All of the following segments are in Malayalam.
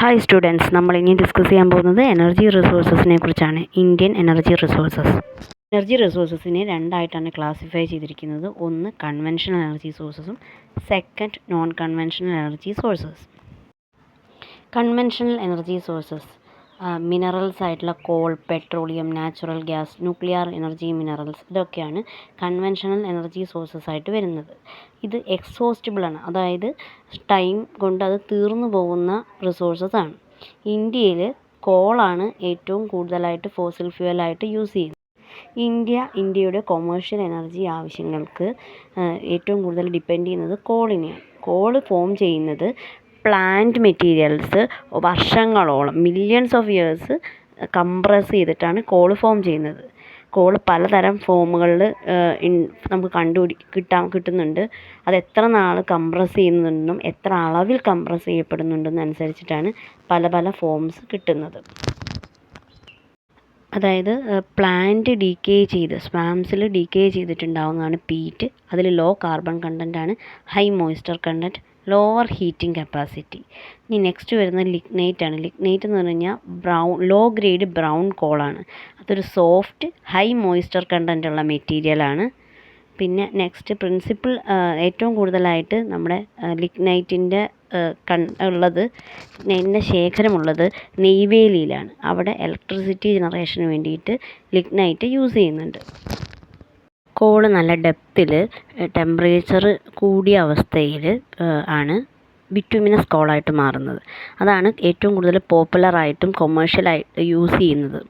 ഹായ് സ്റ്റുഡൻസ്, നമ്മൾ ഇനി ഡിസ്കസ് ചെയ്യാൻ പോകുന്നത് എനർജി റിസോഴ്സസിനെ കുറിച്ചാണ്. Indian energy resources. എനർജി റിസോഴ്സസിനെ രണ്ടായിട്ടാണ് ക്ലാസിഫൈ ചെയ്തിരിക്കുന്നത്. ഒന്ന് കൺവെൻഷണൽ എനർജി സോഴ്സസും second non conventional energy sources. Conventional energy sources minerals ആയിട്ടുള്ള coal, petroleum, natural gas, nuclear energy minerals, ഇതൊക്കെയാണ് കൺവെൻഷണൽ എനർജി സോഴ്സസ് ആയിട്ട് വരുന്നത്. ഇത് എക്സോസ്റ്റിബിളാണ്, അതായത് ടൈം കൊണ്ട് അത് തീർന്നു പോകുന്ന റിസോഴ്സസ് ആണ്. ഇന്ത്യയിൽ കോളാണ് ഏറ്റവും കൂടുതലായിട്ട് ഫോസിൽ ഫ്യൂവലായിട്ട് യൂസ് ചെയ്യുന്നത്. ഇന്ത്യയുടെ കൊമേഴ്ഷ്യൽ എനർജി ആവശ്യങ്ങൾക്ക് ഏറ്റവും കൂടുതൽ ഡിപ്പെൻഡ് ചെയ്യുന്നത് കോളിനെയാണ്. കോള് ഫോം ചെയ്യുന്നത് പ്ലാന്റ് മെറ്റീരിയൽസ് വർഷങ്ങളോളം, മില്യൺസ് ഓഫ് ഇയേഴ്സ് കംപ്രസ് ചെയ്തിട്ടാണ് കോള് ഫോം ചെയ്യുന്നത്. കോള് പലതരം ഫോമുകളിൽ നമുക്ക് കിട്ടുന്നുണ്ട്. അത് എത്ര നാൾ കംപ്രസ് ചെയ്യുന്നുണ്ടെന്നും എത്ര അളവിൽ കംപ്രസ് ചെയ്യപ്പെടുന്നുണ്ടെന്നും അനുസരിച്ചിട്ടാണ് പല പല ഫോംസ് കിട്ടുന്നത്. അതായത് പ്ലാന്റ് ഡീക്കേ ചെയ്ത് സ്വാംസിൽ ഡീക്കേ ചെയ്തിട്ടുണ്ടാവുന്നതാണ് പീറ്റ്. അതിൽ ലോ കാർബൺ കണ്ടൻ്റാണ്, high moisture content, lower heating capacity. ഇനി നെക്സ്റ്റ് വരുന്നത് ലിഗ്നൈറ്റ് ആണ്. ലിഗ്നൈറ്റ് എന്ന് പറഞ്ഞു കഴിഞ്ഞാൽ ലോ ഗ്രേഡ് ബ്രൗൺ കോളാണ്. അതൊരു സോഫ്റ്റ് ഹൈ മോയ്സ്ചർ കണ്ടൻ്റ് ഉള്ള മെറ്റീരിയലാണ്. പിന്നെ നെക്സ്റ്റ് പ്രിൻസിപ്പിൾ ഏറ്റവും കൂടുതലായിട്ട് നമ്മുടെ ലിഗ്നൈറ്റിൻ്റെ ശേഖരമുള്ളത് നെയ്വേലിയിലാണ്. അവിടെ ഇലക്ട്രിസിറ്റി ജനറേഷന് വേണ്ടിയിട്ട് ലിഗ്നൈറ്റ് യൂസ് ചെയ്യുന്നുണ്ട്. കോള് നല്ല ഡെപ്തിൽ ടെമ്പറേച്ചർ കൂടിയ അവസ്ഥയിൽ ആണ് ബിറ്റുമിനസ് കോളായിട്ട് മാറുന്നത്. അതാണ് ഏറ്റവും കൂടുതൽ പോപ്പുലറായിട്ടും കൊമേഴ്ഷ്യലായിട്ട് യൂസ് ചെയ്യുന്നത്.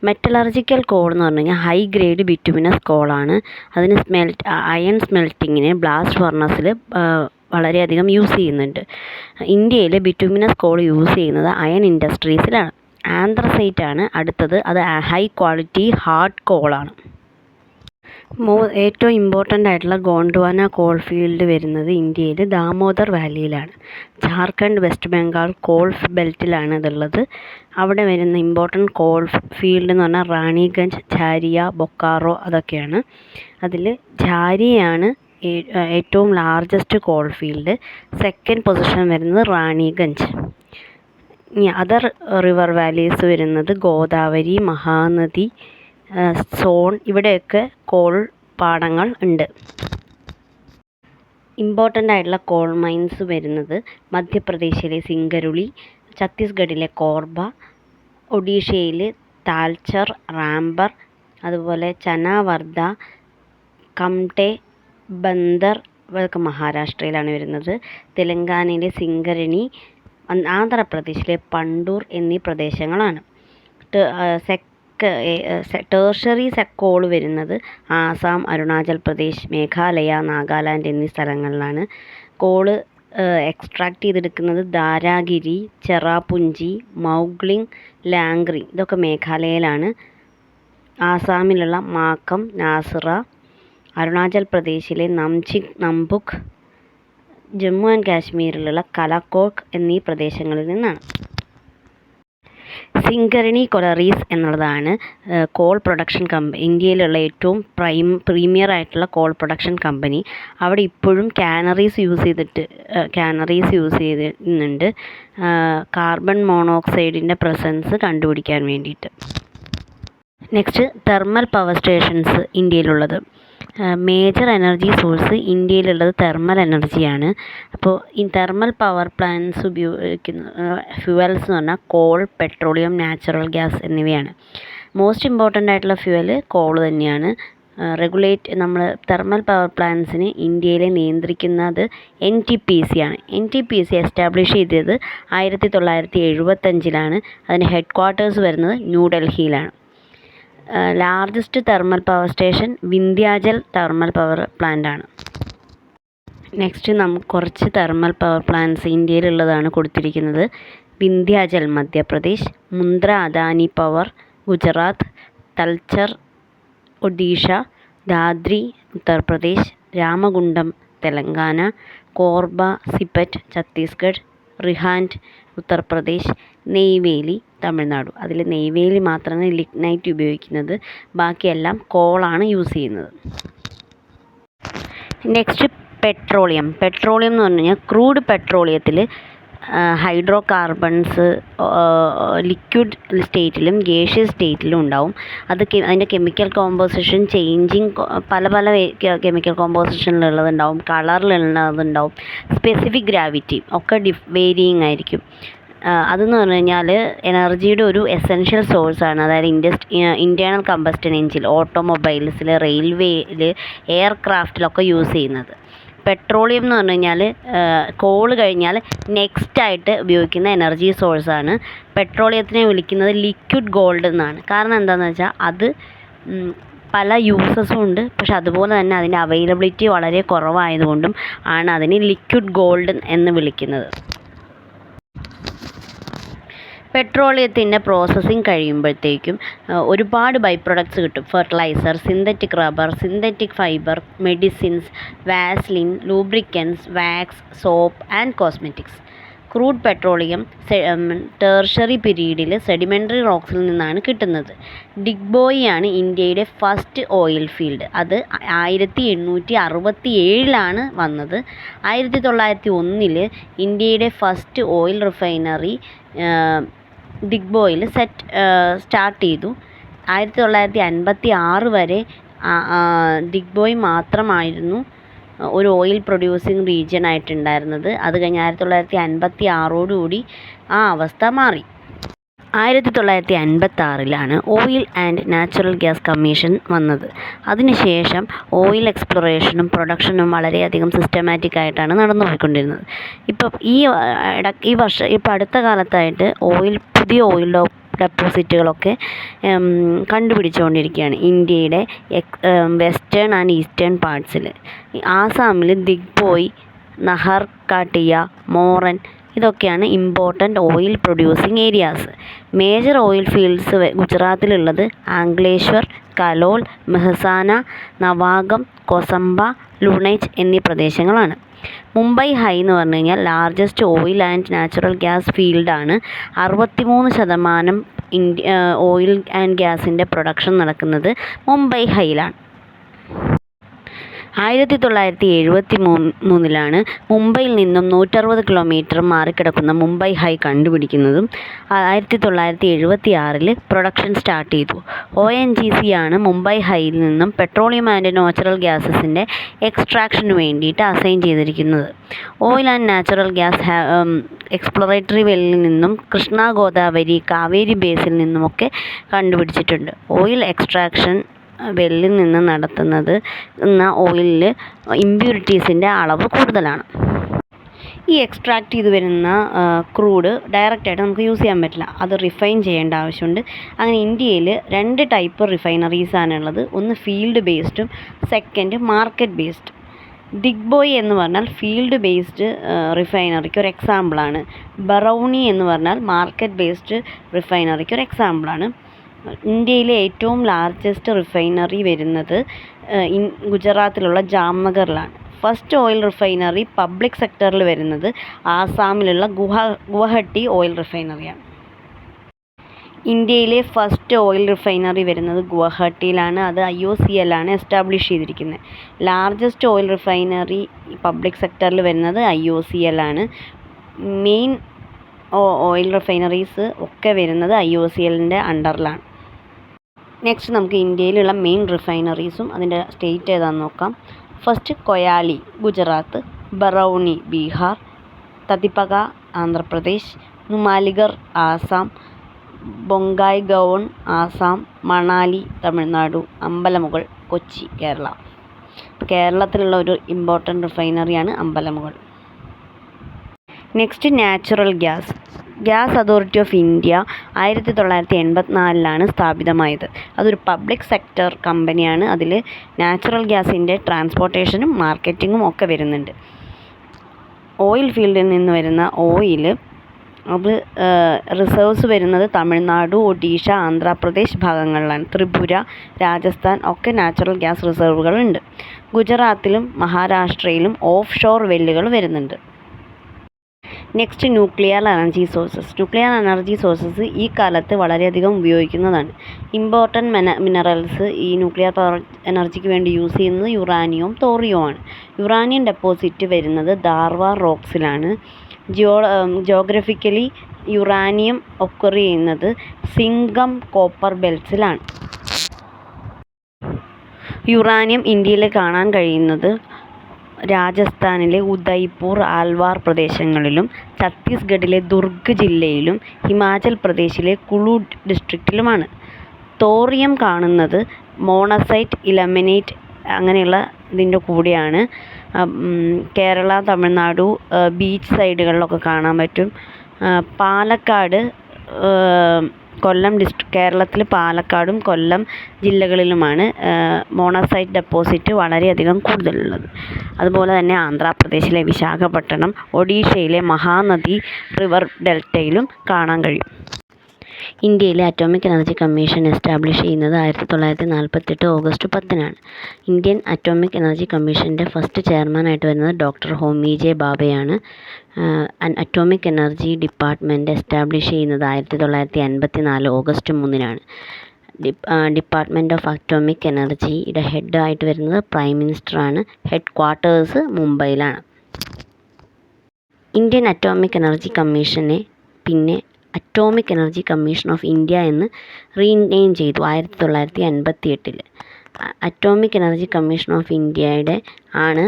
മെറ്റലർജിക്കൽ കോൾ എന്ന് പറഞ്ഞു കഴിഞ്ഞാൽ ഹൈ ഗ്രേഡ് ബിറ്റുമിനസ് കോളാണ്. അതിന് അയൺ സ്മെൽറ്റിങ്ങിന് ബ്ലാസ്റ്റ് ഫർണസിൽ വളരെയധികം യൂസ് ചെയ്യുന്നുണ്ട്. ഇന്ത്യയിൽ ബിറ്റുമിനസ് കോൾ യൂസ് ചെയ്യുന്നത് അയൺ ഇൻഡസ്ട്രീസിലാണ്. ആന്ത്രസൈറ്റ് ആണ് അടുത്തത്. അത് ഹൈ ക്വാളിറ്റി ഹാർഡ് കോളാണ്. ഏറ്റവും ഇമ്പോർട്ടൻ്റ് ആയിട്ടുള്ള ഗോണ്ട്വാന കോൾ ഫീൽഡ് വരുന്നത് ഇന്ത്യയിൽ ദാമോദർ വാലിയിലാണ്. ജാർഖണ്ഡ്, വെസ്റ്റ് ബംഗാൾ കോൾ ബെൽറ്റിലാണ് ഇതുള്ളത്. അവിടെ വരുന്ന ഇമ്പോർട്ടൻ്റ് കോൾ ഫീൽഡ് എന്ന് പറഞ്ഞാൽ റാണിഗഞ്ച്, ഝാരിയ, ബൊക്കാറോ, അതൊക്കെയാണ്. അതിൽ ഝാരിയയാണ് ഏറ്റവും largest call field. Second position വരുന്നത് റാണിഗഞ്ച്. ഇനി അതർ റിവർ വാലീസ് വരുന്നത് ഗോദാവരി, മഹാനദി, സോൺ, ഇവിടെയൊക്കെ കോൾ പാടങ്ങൾ ഉണ്ട്. ഇമ്പോർട്ടൻ്റ് ആയിട്ടുള്ള കോൾ മൈൻസ് വരുന്നത് മധ്യപ്രദേശിലെ സിംഗരുളി, ഛത്തീസ്ഗഡിലെ കോർബ, ഒഡീഷയിലെ താൽച്ചർ, റാംബർ, അതുപോലെ ചനാവർദ്ധ, കംടെ, ബന്ദർ, ഇതൊക്കെ മഹാരാഷ്ട്രയിലാണ് വരുന്നത്. തെലങ്കാനയിലെ സിംഗരണി, ആന്ധ്രാപ്രദേശിലെ പണ്ടൂർ എന്നീ പ്രദേശങ്ങളാണ്. ടേർഷറി കോൾ വരുന്നത് ആസാം, അരുണാചൽ പ്രദേശ്, മേഘാലയ, നാഗാലാൻഡ് എന്നീ സ്ഥലങ്ങളിലാണ്. കോള് എക്സ്ട്രാക്ട് ചെയ്തെടുക്കുന്നത് ധാരാഗിരി, ചെറാപുഞ്ചി, മൗഗ്ലിങ്, ലാംഗ്രി, ഇതൊക്കെ മേഘാലയയിലാണ്. ആസാമിലുള്ള മാക്കം, നാസിറ, അരുണാചൽ പ്രദേശിലെ നംബുക്, ജമ്മു ആൻഡ് കാശ്മീരിലുള്ള കലക്കോക്ക് എന്നീ പ്രദേശങ്ങളിൽ നിന്നാണ്. സിംഗരണി കൊളറീസ് എന്നുള്ളതാണ് കോൾ പ്രൊഡക്ഷൻ ഇന്ത്യയിലുള്ള ഏറ്റവും പ്രീമിയർ ആയിട്ടുള്ള കോൾ പ്രൊഡക്ഷൻ കമ്പനി. അവിടെ ഇപ്പോഴും കാനറീസ് യൂസ് ചെയ്യുന്നുണ്ട് കാർബൺ മോണോക്സൈഡിൻ്റെ പ്രസൻസ് കണ്ടുപിടിക്കാൻ വേണ്ടിയിട്ട്. നെക്സ്റ്റ് തെർമൽ പവർ സ്റ്റേഷൻസ് ഇന്ത്യയിലുള്ളത്. മേജർ എനർജി സോഴ്സ് ഇന്ത്യയിലുള്ളത് തെർമൽ എനർജിയാണ്. അപ്പോൾ ഈ തെർമൽ പവർ പ്ലാന്റ്സ് ഉപയോഗിക്കുന്ന ഫ്യൂവൽസ് എന്ന് പറഞ്ഞാൽ കോൾ, പെട്രോളിയം, നാച്ചുറൽ ഗ്യാസ് എന്നിവയാണ്. മോസ്റ്റ് ഇമ്പോർട്ടൻ്റ് ആയിട്ടുള്ള ഫ്യൂവൽ കോൾ തന്നെയാണ്. നമ്മൾ തെർമൽ പവർ പ്ലാന്റ്സിന് ഇന്ത്യയിലെ നിയന്ത്രിക്കുന്നത് NTPC ആണ്. NTPC എസ്റ്റാബ്ലിഷ് ചെയ്തത് 1975 അതിൻ്റെ ഹെഡ് ക്വാർട്ടേഴ്സ് വരുന്നത് ന്യൂഡൽഹിയിലാണ്. Largest thermal power station Vindhyachal thermal power plant ആണ്. നെക്സ്റ്റ് നമുക്ക് കുറച്ച് തെർമൽ പവർ പ്ലാന്റ്സ് ഇന്ത്യയിലുള്ളതാണ് കൊടുത്തിരിക്കുന്നത്. വിന്ധ്യാചൽ മധ്യപ്രദേശ്, മുന്ദ്ര അദാനി പവർ ഗുജറാത്ത്, തൽച്ചർ ഒഡീഷ, ദാദ്രി ഉത്തർപ്രദേശ്, രാമഗുണ്ടം തെലങ്കാന, കോർബ സിപ്പറ്റ് ഛത്തീസ്ഗഡ്, റിഹാൻഡ് ഉത്തർപ്രദേശ്, നെയ്വേലി തമിഴ്നാട്. അതിൽ നെയ്വേലി മാത്രമാണ് ലിഗ്നൈറ്റ് ഉപയോഗിക്കുന്നത്, ബാക്കിയെല്ലാം കോളാണ് യൂസ് ചെയ്യുന്നത്. നെക്സ്റ്റ് പെട്രോളിയം എന്ന് പറഞ്ഞു കഴിഞ്ഞാൽ ക്രൂഡ് പെട്രോളിയത്തിൽ ഹൈഡ്രോ കാർബൺസ് ലിക്വിഡ് സ്റ്റേറ്റിലും ഗേഷ്യസ് സ്റ്റേറ്റിലും ഉണ്ടാവും. അതിൻ്റെ കെമിക്കൽ കോമ്പോസിഷൻ ചേഞ്ചിങ് പല കെമിക്കൽ കോമ്പോസിഷനിലുള്ളതുണ്ടാവും, കളറിലുള്ളതുണ്ടാവും, സ്പെസിഫിക് ഗ്രാവിറ്റി ഒക്കെ വേരിയിങ് ആയിരിക്കും. അതെന്ന് പറഞ്ഞു കഴിഞ്ഞാൽ എനർജിയുടെ ഒരു എസെൻഷ്യൽ സോഴ്സാണ്. അതായത് ഇൻറ്റേർണൽ കമ്പസ്റ്റൻ എഞ്ചിൻ, ഓട്ടോമൊബൈൽസിൽ, റെയിൽവേയിൽ, എയർക്രാഫ്റ്റിലൊക്കെ യൂസ് ചെയ്യുന്നത്. പെട്രോളിയം എന്ന് പറഞ്ഞു കഴിഞ്ഞാൽ കോൾ കഴിഞ്ഞാൽ നെക്സ്റ്റായിട്ട് ഉപയോഗിക്കുന്ന എനർജി സോഴ്സാണ്. പെട്രോളിയത്തിനെ വിളിക്കുന്നത് ലിക്വിഡ് ഗോൾഡ് എന്നാണ്. കാരണം എന്താണെന്ന് വെച്ചാൽ അത് പല യൂസസും ഉണ്ട്, പക്ഷെ അതുപോലെ തന്നെ അതിൻ്റെ അവൈലബിലിറ്റി വളരെ കുറവായതുകൊണ്ടും ആണ് അതിനെ ലിക്വിഡ് ഗോൾഡ് എന്ന് വിളിക്കുന്നത്. പെട്രോളിയത്തിൻ്റെ പ്രോസസ്സിങ് കഴിയുമ്പോഴത്തേക്കും ഒരുപാട് ബൈ പ്രൊഡക്ട്സ് കിട്ടും. Fertiliser, synthetic rubber, synthetic fibre, medicines, vaseline, lubricants, wax, soap and cosmetics. Crude petroleum tertiary പീരീഡിൽ സെഡിമെൻ്ററി റോക്സിൽ നിന്നാണ് കിട്ടുന്നത്. ഡിഗ്ബോയിയാണ് ഇന്ത്യയുടെ ഫസ്റ്റ് ഓയിൽ ഫീൽഡ്. അത് 1867 വന്നത്. 1901 ഇന്ത്യയുടെ ഫസ്റ്റ് ഓയിൽ റിഫൈനറി ഡിഗ്ബോയിൽ സ്റ്റാർട്ട് ചെയ്തു. 1956 വരെ ഡിഗ്ബോയ് മാത്രമായിരുന്നു ഒരു ഓയിൽ പ്രൊഡ്യൂസിങ് റീജിയൻ ആയിട്ടുണ്ടായിരുന്നത്. അത് കഴിഞ്ഞ് 1956 ആ അവസ്ഥ മാറി. 1956 oil and natural gas commission വന്നത്. അതിനുശേഷം ഓയിൽ എക്സ്പ്ലോറേഷനും പ്രൊഡക്ഷനും വളരെയധികം സിസ്റ്റമാറ്റിക് ആയിട്ടാണ് നടന്നു പോയിക്കൊണ്ടിരുന്നത്. ഇപ്പം അടുത്ത കാലത്തായിട്ട് പുതിയ ഓയിൽ ഡെപ്പോസിറ്റുകളൊക്കെ കണ്ടുപിടിച്ചുകൊണ്ടിരിക്കുകയാണ് ഇന്ത്യയുടെ വെസ്റ്റേൺ ആൻഡ് ഈസ്റ്റേൺ പാർട്സിൽ. ആസാമിൽ ദിഗ്ബോയ്, നഹർകാട്ടിയ, മോറൻ ഇതൊക്കെയാണ് important oil producing areas. Major oil fields ഗുജറാത്തിലുള്ളത് ആംഗ്ലേശ്വർ, കലോൾ, മെഹ്സാന, നവാഗം, കൊസംബ, ലുണൈച്ച് എന്നീ പ്രദേശങ്ങളാണ്. മുംബൈ ഹൈ എന്ന് പറഞ്ഞു കഴിഞ്ഞാൽ largest oil and natural gas ഫീൽഡാണ്. 63% ഓയിൽ ആൻഡ് ഗ്യാസിൻ്റെ പ്രൊഡക്ഷൻ നടക്കുന്നത് മുംബൈ ഹൈയിലാണ്. 1973 മുംബൈയിൽ നിന്നും 160 കിലോമീറ്റർ മാറിക്കിടക്കുന്ന മുംബൈ ഹൈ കണ്ടുപിടിക്കുന്നതും 1976 പ്രൊഡക്ഷൻ സ്റ്റാർട്ട് ചെയ്തു. ONGC ആണ് മുംബൈ ഹൈയിൽ നിന്നും പെട്രോളിയം ആൻഡ് നാച്ചുറൽ ഗ്യാസസിൻ്റെ എക്സ്ട്രാക്ഷന് വേണ്ടിയിട്ട് അസൈൻ ചെയ്തിരിക്കുന്നത്. Oil and natural gas exploratory വെല്ലിൽ നിന്നും കൃഷ്ണ, ഗോദാവരി, കാവേരി ബേസിൽ നിന്നുമൊക്കെ കണ്ടുപിടിച്ചിട്ടുണ്ട്. ഓയിൽ എക്സ്ട്രാക്ഷൻ വെല്ലിൽ നിന്ന് നടത്തുന്നത് ഓയിലിൽ ഇമ്പ്യൂരിറ്റീസിൻ്റെ അളവ് കൂടുതലാണ്. ഈ എക്സ്ട്രാക്റ്റ് ചെയ്ത് വരുന്ന ക്രൂഡ് ഡയറക്റ്റായിട്ട് നമുക്ക് യൂസ് ചെയ്യാൻ പറ്റില്ല, അത് റിഫൈൻ ചെയ്യേണ്ട ആവശ്യമുണ്ട്. അങ്ങനെ ഇന്ത്യയിൽ 2 ടൈപ്പ് റിഫൈനറീസാണുള്ളത്. ഒന്ന് ഫീൽഡ് ബേസ്ഡും സെക്കൻഡ് മാർക്കറ്റ് ബേസ്ഡ്. ദിഗ്ബോയ് എന്ന് പറഞ്ഞാൽ ഫീൽഡ് ബേസ്ഡ് റിഫൈനറിക്ക് ഒരു എക്സാമ്പിളാണ്. ബറൗണി എന്ന് പറഞ്ഞാൽ മാർക്കറ്റ് ബേസ്ഡ് റിഫൈനറിക്ക് ഒരു എക്സാമ്പിളാണ്. ഇന്ത്യയിലെ ഏറ്റവും ലാർജസ്റ്റ് റിഫൈനറി വരുന്നത് ഗുജറാത്തിലുള്ള ജാംനഗറിലാണ്. ഫസ്റ്റ് ഓയിൽ റിഫൈനറി പബ്ലിക് സെക്ടറിൽ വരുന്നത് ആസാമിലുള്ള ഗുവാഹട്ടി ഓയിൽ റിഫൈനറിയാണ്. ഇന്ത്യയിലെ ഫസ്റ്റ് ഓയിൽ റിഫൈനറി വരുന്നത് ഗുവാഹട്ടിയിലാണ്. അത് IOCL ആണ് എസ്റ്റാബ്ലിഷ് ചെയ്തിരിക്കുന്നത്. ലാർജസ്റ്റ് ഓയിൽ റിഫൈനറി പബ്ലിക് സെക്ടറിൽ വരുന്നത് IOCL ആണ്. മെയിൻ ഓയിൽ റിഫൈനറീസ് ഒക്കെ വരുന്നത് IOCLൻ്റെ അണ്ടറിലാണ്. നെക്സ്റ്റ് നമുക്ക് ഇന്ത്യയിലുള്ള മെയിൻ റിഫൈനറീസും അതിൻ്റെ സ്റ്റേറ്റ് ഏതാണെന്ന് നോക്കാം. ഫസ്റ്റ് കൊയാലി ഗുജറാത്ത്, ബറൗണി ബീഹാർ, തതിപക ആന്ധ്രാപ്രദേശ്, നുമാലിഗർ ആസാം, ബൊങ്കായ്ഗൗൺ ആസാം, മണാലി തമിഴ്നാടു, അമ്പലമുകൾ കൊച്ചി കേരള. കേരളത്തിലുള്ള ഒരു ഇമ്പോർട്ടൻ്റ് റിഫൈനറിയാണ് Ambalamugal. Next natural gas. Gas authority of India 1984 സ്ഥാപിതമായത്. അതൊരു പബ്ലിക് സെക്ടർ കമ്പനിയാണ്. അതിൽ നാച്ചുറൽ ഗ്യാസിൻ്റെ ട്രാൻസ്പോർട്ടേഷനും മാർക്കറ്റിങ്ങും ഒക്കെ വരുന്നുണ്ട്. ഓയിൽ ഫീൽഡിൽ നിന്ന് വരുന്ന ഓയിൽ അത് റിസർവ്സ് വരുന്നത് തമിഴ്നാട്, ഒഡീഷ, ആന്ധ്രാപ്രദേശ് ഭാഗങ്ങളിലാണ്. ത്രിപുര, രാജസ്ഥാൻ ഒക്കെ നാച്ചുറൽ ഗ്യാസ് റിസർവുകളുണ്ട്. ഗുജറാത്തിലും മഹാരാഷ്ട്രയിലും ഓഫ് ഷോർ വെല്ലുകൾ വരുന്നുണ്ട്. Next nuclear energy sources. Nuclear energy sources ഈ കാലത്ത് വളരെയധികം ഉപയോഗിക്കുന്നതാണ്. ഇമ്പോർട്ടൻറ്റ് മിനറൽസ് ഈ ന്യൂക്ലിയർ പവർ എനർജിക്ക് വേണ്ടി യൂസ് ചെയ്യുന്നത് യുറാനിയവും തോറിയവും ആണ്. യുറാനിയം ഡെപ്പോസിറ്റ് വരുന്നത് ധാർവാർ റോക്സിലാണ്. ജോഗ്രഫിക്കലി യുറാനിയം ഒക്കർ ചെയ്യുന്നത് സിങ്കം കോപ്പർ ബെൽറ്റ്സിലാണ്. യുറാനിയം ഇന്ത്യയിൽ കാണാൻ കഴിയുന്നത് രാജസ്ഥാനിലെ ഉദയ്പൂർ, ആൽവാർ പ്രദേശങ്ങളിലും ഛത്തീസ്ഗഡിലെ ദുർഗ് ജില്ലയിലും ഹിമാചൽ പ്രദേശിലെ കുളു ഡിസ്ട്രിക്റ്റിലുമാണ്. തോറിയം കാണുന്നത് മോണസൈറ്റ്, ഇലമനേറ്റ് അങ്ങനെയുള്ള ഇതിൻ്റെ കൂടെയാണ്. കേരള, തമിഴ്നാടു ബീച്ച് സൈഡുകളിലൊക്കെ കാണാൻ പറ്റും. പാലക്കാട്, കൊല്ലം കേരളത്തിൽ പാലക്കാടും കൊല്ലം ജില്ലകളിലുമാണ് മോണസൈറ്റ് ഡെപ്പോസിറ്റ് വളരെയധികം കൂടുതലുള്ളത്. അതുപോലെ തന്നെ ആന്ധ്രാപ്രദേശിലെ വിശാഖപട്ടണം, ഒഡീഷയിലെ മഹാനദി റിവർ ഡെൽറ്റയിലും കാണാൻ കഴിയും. ഇന്ത്യയിലെ അറ്റോമിക് എനർജി കമ്മീഷൻ എസ്റ്റാബ്ലിഷ് ചെയ്യുന്നത് 1948 ഓഗസ്റ്റ് 10-നാണ്. ഇന്ത്യൻ അറ്റോമിക് എനർജി കമ്മീഷൻ്റെ ഫസ്റ്റ് ചെയർമാനായിട്ട് വരുന്നത് ഡോക്ടർ ഹോമി ജെ ഭാഭയാണ്. അറ്റോമിക് എനർജി ഡിപ്പാർട്ട്മെൻറ്റ് എസ്റ്റാബ്ലിഷ് ചെയ്യുന്നത് 1954 ഓഗസ്റ്റ് 3-നാണ്. ഡിപ്പാർട്ട്മെൻറ്റ് ഓഫ് അറ്റോമിക് എനർജിയുടെ ഹെഡ് ആയിട്ട് വരുന്നത് പ്രൈം മിനിസ്റ്ററാണ്. ഹെഡ് ക്വാർട്ടേഴ്സ് മുംബൈയിലാണ്. ഇന്ത്യൻ അറ്റോമിക് എനർജി കമ്മീഷനെ പിന്നെ atomic energy commission of India എന്ന് റീനെയിം ചെയ്തു 1958. അറ്റോമിക് എനർജി കമ്മീഷൻ ഓഫ് ഇന്ത്യയുടെ ആണ്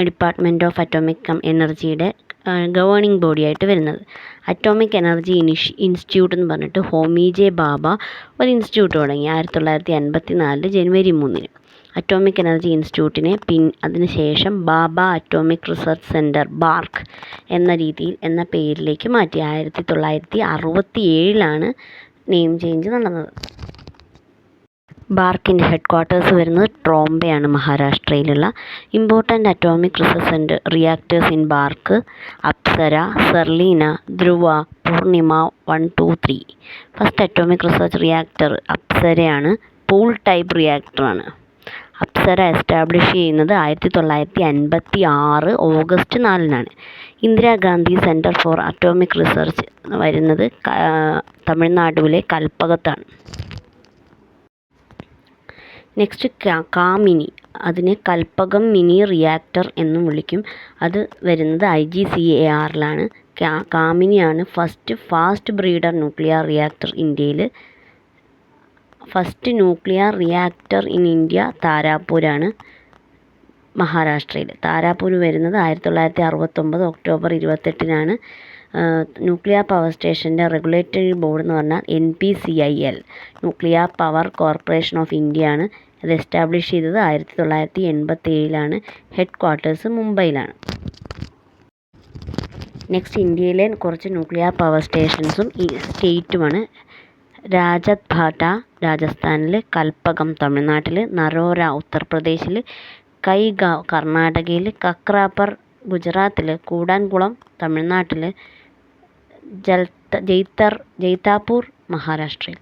ഡിപ്പാർട്ട്മെൻറ്റ് ഓഫ് അറ്റോമിക് എനർജിയുടെ ഗവേണിംഗ് ബോഡിയായിട്ട് വരുന്നത്. അറ്റോമിക് എനർജി ഇൻസ്റ്റിറ്റ്യൂട്ട് എന്ന് പറഞ്ഞിട്ട് ഹോമി ജെ ഭാഭ ഒരു ഇൻസ്റ്റിറ്റ്യൂട്ട് തുടങ്ങി 1954 ജനുവരി 3-ന്. അറ്റോമിക് എനർജി ഇൻസ്റ്റിറ്റ്യൂട്ടിനെ അതിനുശേഷം Bhabha atomic research centre BARC എന്ന പേരിലേക്ക് മാറ്റി. 1967-ലാണ് നെയിം ചേഞ്ച് നടന്നത്. ബാർക്കിൻ്റെ ഹെഡ് ക്വാർട്ടേഴ്സ് വരുന്നത് ട്രോംബെയാണ്, മഹാരാഷ്ട്രയിലുള്ള. Important atomic research reactors in BARC: Apsara, Zerlina, Dhruva, Purnima 1, 2, 3. First atomic research reactor അപ്സരയാണ്. പൂൾ ടൈപ്പ് റിയാക്ടറാണ്. അപ്സര എസ്റ്റാബ്ലിഷ് ചെയ്യുന്നത് 1956 ഓഗസ്റ്റ് 4-നാണ്. Indira Gandhi centre for atomic research വരുന്നത് തമിഴ്നാടുവിലെ കൽപ്പകത്താണ്. നെക്സ്റ്റ് കാമിനി, അതിനെ കൽപ്പകം മിനി റിയാക്ടർ എന്നും വിളിക്കും. അത് വരുന്നത് IGCARലാണ്. കാമിനിയാണ് ഫാസ്റ്റ് ബ്രീഡർ ന്യൂക്ലിയർ റിയാക്ടർ ഇന്ത്യയിൽ. First nuclear reactor in India താരാപൂരാണ്, മഹാരാഷ്ട്രയിൽ. താരാപൂർ വരുന്നത് 1969 ഒക്ടോബർ 28-നാണ്. ന്യൂക്ലിയർ പവർ സ്റ്റേഷൻ്റെ റെഗുലേറ്ററി ബോർഡ് എന്ന് പറഞ്ഞാൽ NPCIL, nuclear power corporation of ഇന്ത്യയാണ്. ഇത് എസ്റ്റാബ്ലിഷ് ചെയ്തത് 1987-ലാണ്. ഹെഡ് ക്വാർട്ടേഴ്സ് മുംബൈയിലാണ്. നെക്സ്റ്റ് ഇന്ത്യയിലെ കുറച്ച് ന്യൂക്ലിയർ പവർ സ്റ്റേഷൻസും സ്റ്റേറ്റുമാണ്. രാജത്ഭാട്ട രാജസ്ഥാനിൽ, കൽപ്പകം തമിഴ്നാട്ടിൽ, നരോര ഉത്തർപ്രദേശിൽ, കൈഗാവ് കർണാടകയിൽ, കക്രാപ്പർ ഗുജറാത്തിൽ, കൂടാൻകുളം തമിഴ്നാട്ടിൽ, ജയ്താപൂർ മഹാരാഷ്ട്രയിൽ.